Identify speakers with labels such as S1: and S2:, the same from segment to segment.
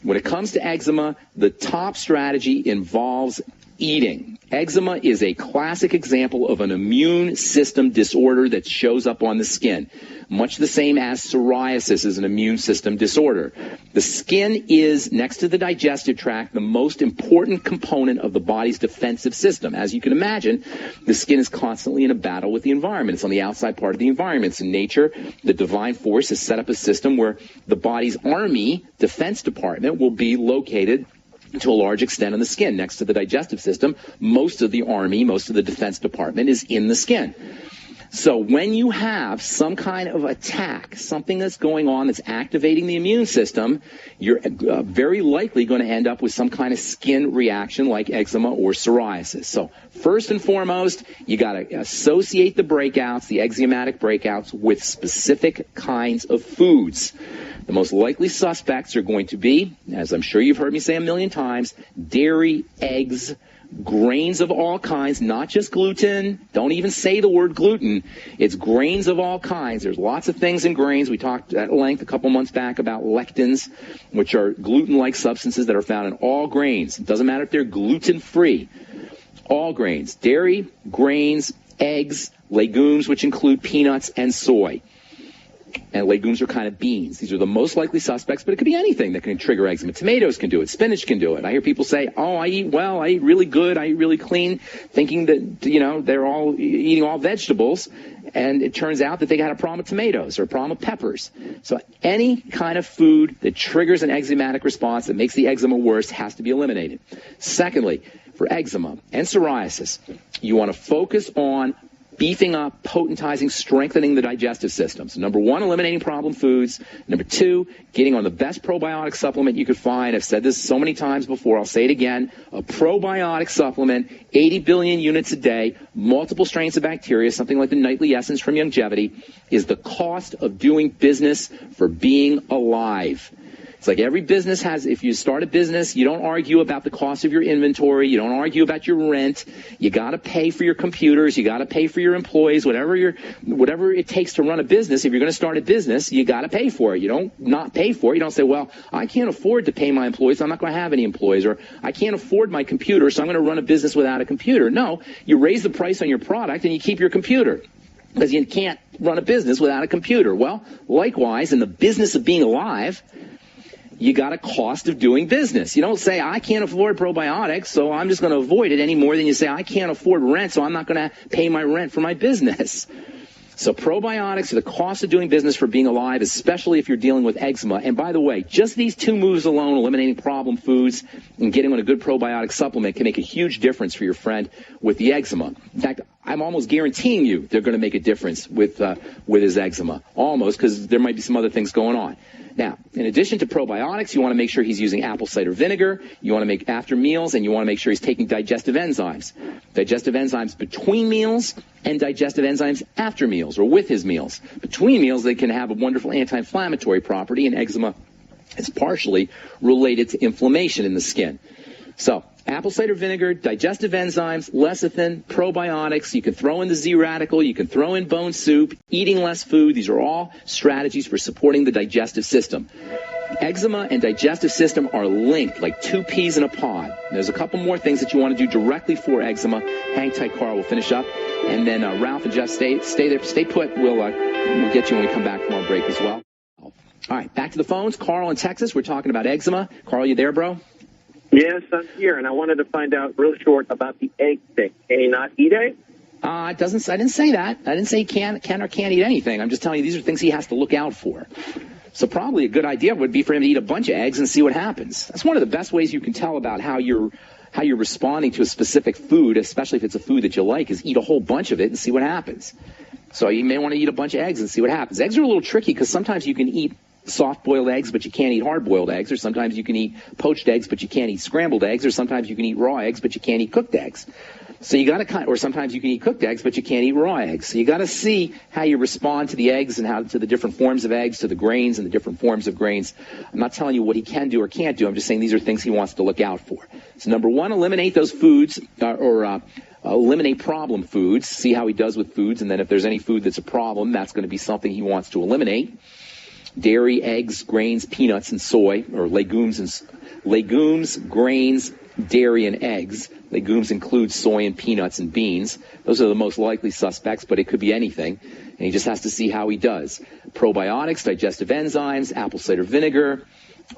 S1: When it comes to eczema, the top strategy involves eating. Eczema is a classic example of an immune system disorder that shows up on the skin, much the same as psoriasis is an immune system disorder. The skin is, next to the digestive tract, the most important component of the body's defensive system. As you can imagine, the skin is constantly in a battle with the environment. It's on the outside part of the environment. It's in nature. The divine force has set up a system where the body's army defense department will be located to a large extent on the skin. Next to the digestive system, most of the army, most of the defense department is in the skin. So when you have some kind of attack, something that's going on that's activating the immune system, you're very likely going to end up with some kind of skin reaction like eczema or psoriasis. So first and foremost, you got to associate the breakouts, the eczematic breakouts, with specific kinds of foods. The most likely suspects are going to be, as I'm sure you've heard me say a million times, dairy, eggs, grains of all kinds, not just gluten. Don't even say the word gluten. It's grains of all kinds. There's lots of things in grains. We talked at length a couple months back about lectins, which are gluten-like substances that are found in all grains. It doesn't matter if they're gluten-free. All grains, dairy, grains, eggs, legumes, which include peanuts and soy. And legumes are kind of beans. These are the most likely suspects, but it could be anything that can trigger eczema. Tomatoes can do it. Spinach can do it. I hear people say, oh, I eat well, I eat really good, I eat really clean, thinking that, you know, they're all eating all vegetables, and it turns out that they got a problem with tomatoes or a problem with peppers. So any kind of food that triggers an eczematic response that makes the eczema worse has to be eliminated. Secondly, for eczema and psoriasis, you want to focus on beefing up, potentizing, strengthening the digestive system. So number one, eliminating problem foods. Number two, getting on the best probiotic supplement you could find. I've said this so many times before, I'll say it again. A probiotic supplement, 80 billion units a day, multiple strains of bacteria, something like the nightly essence from Longevity, is the cost of doing business for being alive. It's like every business has, if you start a business, you don't argue about the cost of your inventory, you don't argue about your rent, you got to pay for your computers, you got to pay for your employees, whatever it takes to run a business. If you're going to start a business, you got to pay for it. You don't not pay for it. You don't say, well, I can't afford to pay my employees, so I'm not going to have any employees, or I can't afford my computer, so I'm going to run a business without a computer. No, you raise the price on your product and you keep your computer, because you can't run a business without a computer. Well, likewise, in the business of being alive, you got a cost of doing business. You don't say, I can't afford probiotics, so I'm just going to avoid it any more than you say, I can't afford rent, so I'm not going to pay my rent for my business. So probiotics are the cost of doing business for being alive, especially if you're dealing with eczema. And by the way, just these two moves alone, eliminating problem foods and getting on a good probiotic supplement, can make a huge difference for your friend with the eczema. In fact, I'm almost guaranteeing you they're going to make a difference with his eczema. Almost, because there might be some other things going on. Now, in addition to probiotics, you want to make sure he's using apple cider vinegar. You want to make after meals, and you want to make sure he's taking digestive enzymes. Digestive enzymes between meals and digestive enzymes after meals or with his meals. Between meals, they can have a wonderful anti-inflammatory property, and eczema is partially related to inflammation in the skin. So, apple cider vinegar, digestive enzymes, lecithin, probiotics. You can throw in the Z-radical. You can throw in bone soup, eating less food. These are all strategies for supporting the digestive system. Eczema and digestive system are linked like two peas in a pod. There's a couple more things that you want to do directly for eczema. Hang tight, Carl. We'll finish up. And then Ralph and Jeff, stay there. Stay put. We'll get you when we come back from our break as well. All right, back to the phones. Carl in Texas. We're talking about eczema. Carl, you there, bro?
S2: Yes, I'm here, and I wanted to find out real short about the egg thing. Can he not eat eggs?
S1: I didn't say that. I didn't say he can or can't eat anything. I'm just telling you these are things he has to look out for. So probably a good idea would be for him to eat a bunch of eggs and see what happens. That's one of the best ways you can tell about how you're responding to a specific food, especially if it's a food that you like, is eat a whole bunch of it and see what happens. So you may want to eat a bunch of eggs and see what happens. Eggs are a little tricky because sometimes you can eat soft-boiled eggs, but you can't eat hard-boiled eggs, or sometimes you can eat poached eggs, but you can't eat scrambled eggs, or sometimes you can eat raw eggs, but you can't eat cooked eggs. So you got to or sometimes you can eat cooked eggs, but you can't eat raw eggs. So you got to see how you respond to the eggs and how to the different forms of eggs, to the grains and the different forms of grains. I'm not telling you what he can do or can't do. I'm just saying these are things he wants to look out for. So number one, eliminate those foods eliminate problem foods. See how he does with foods, and then if there's any food that's a problem, that's going to be something he wants to eliminate. dairy, eggs, grains, peanuts, and soy, or legumes, grains, dairy, and eggs. Legumes include soy and peanuts and beans. Those are the most likely suspects, but it could be anything. And he just has to see how he does. Probiotics, digestive enzymes, apple cider vinegar,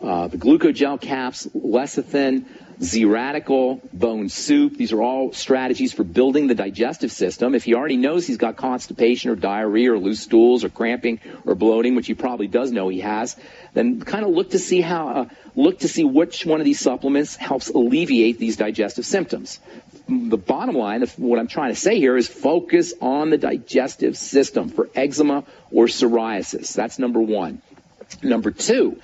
S1: the glucogel caps, lecithin, Z-radical, bone soup. These are all strategies for building the digestive system. If he already knows he's got constipation or diarrhea or loose stools or cramping or bloating, which he probably does know he has, then kind of look to see which one of these supplements helps alleviate these digestive symptoms. The bottom line of what I'm trying to say here is focus on the digestive system for eczema or psoriasis. That's number one. Number two,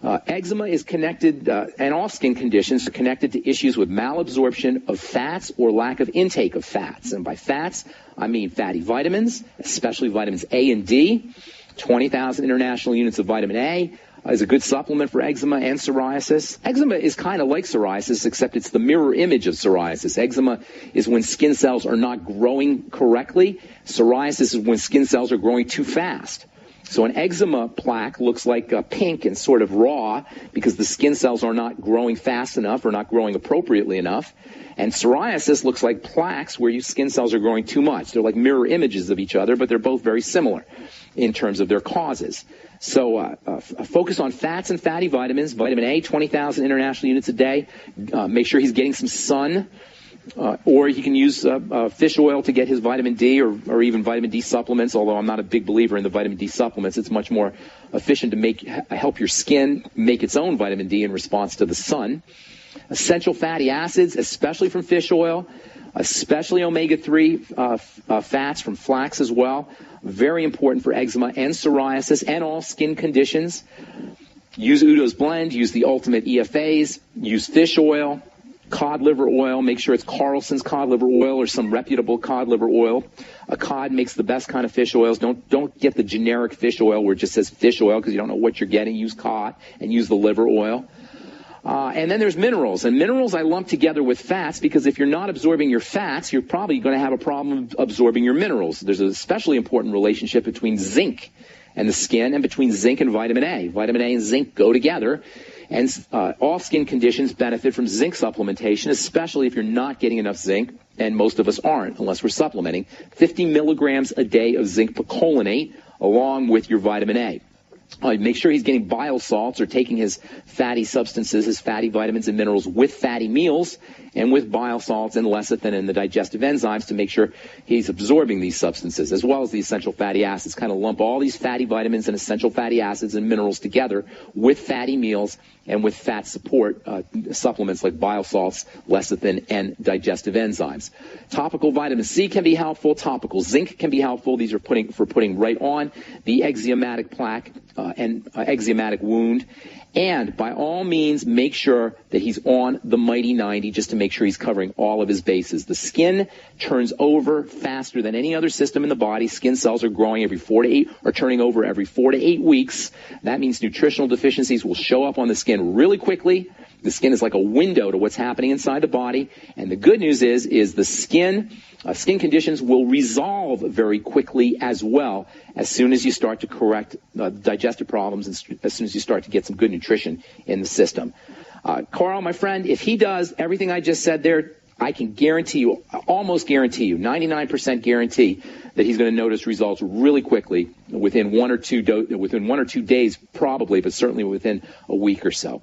S1: eczema is connected, and all skin conditions are connected to issues with malabsorption of fats or lack of intake of fats. And by fats, I mean fatty vitamins, especially vitamins A and D. 20,000 international units of vitamin A is a good supplement for eczema and psoriasis. Eczema is kind of like psoriasis, except it's the mirror image of psoriasis. Eczema is when skin cells are not growing correctly. Psoriasis is when skin cells are growing too fast. So an eczema plaque looks like pink and sort of raw because the skin cells are not growing fast enough or not growing appropriately enough. And psoriasis looks like plaques where your skin cells are growing too much. They're like mirror images of each other, but they're both very similar in terms of their causes. So focus on fats and fatty vitamins. Vitamin A, 20,000 international units a day. Make sure he's getting some sun. Or he can use fish oil to get his vitamin D or even vitamin D supplements, although I'm not a big believer in the vitamin D supplements. It's much more efficient to help your skin make its own vitamin D in response to the sun. Essential fatty acids, especially from fish oil, especially omega-3 fats from flax as well. Very important for eczema and psoriasis and all skin conditions. Use Udo's blend, use the ultimate EFAs, use fish oil, cod liver oil. Make sure it's Carlson's cod liver oil or some reputable cod liver oil. A cod makes the best kind of fish oils. Don't get the generic fish oil where it just says fish oil because you don't know what you're getting. Use cod and use the liver oil. And then there's minerals. And minerals I lump together with fats because if you're not absorbing your fats, you're probably going to have a problem absorbing your minerals. There's an especially important relationship between zinc and the skin and between zinc and vitamin A. Vitamin A and zinc go together. And all skin conditions benefit from zinc supplementation, especially if you're not getting enough zinc, and most of us aren't unless we're supplementing. 50 milligrams a day of zinc picolinate along with your vitamin A. Make sure he's getting bile salts or taking his fatty substances, his fatty vitamins and minerals with fatty meals and with bile salts and lecithin and the digestive enzymes to make sure he's absorbing these substances, as well as the essential fatty acids. Kind of lump all these fatty vitamins and essential fatty acids and minerals together with fatty meals and with fat support supplements like bile salts, lecithin, and digestive enzymes. Topical vitamin C can be helpful. Topical zinc can be helpful. These are putting right on the eczematic plaque and eczematic wound. And by all means, make sure that he's on the Mighty 90 just to make sure he's covering all of his bases. The skin turns over faster than any other system in the body. Skin cells are growing turning over every 4 to 8 weeks. That means nutritional deficiencies will show up on the skin really quickly. The skin is like a window to what's happening inside the body. And the good news is the skin conditions will resolve very quickly as well as soon as you start to correct digestive problems and as soon as you start to get some good nutrition in the system. Carl, my friend, if he does everything I just said there, I can almost guarantee you, 99% guarantee that he's going to notice results really quickly within 1 or 2 days probably, but certainly within a week or so.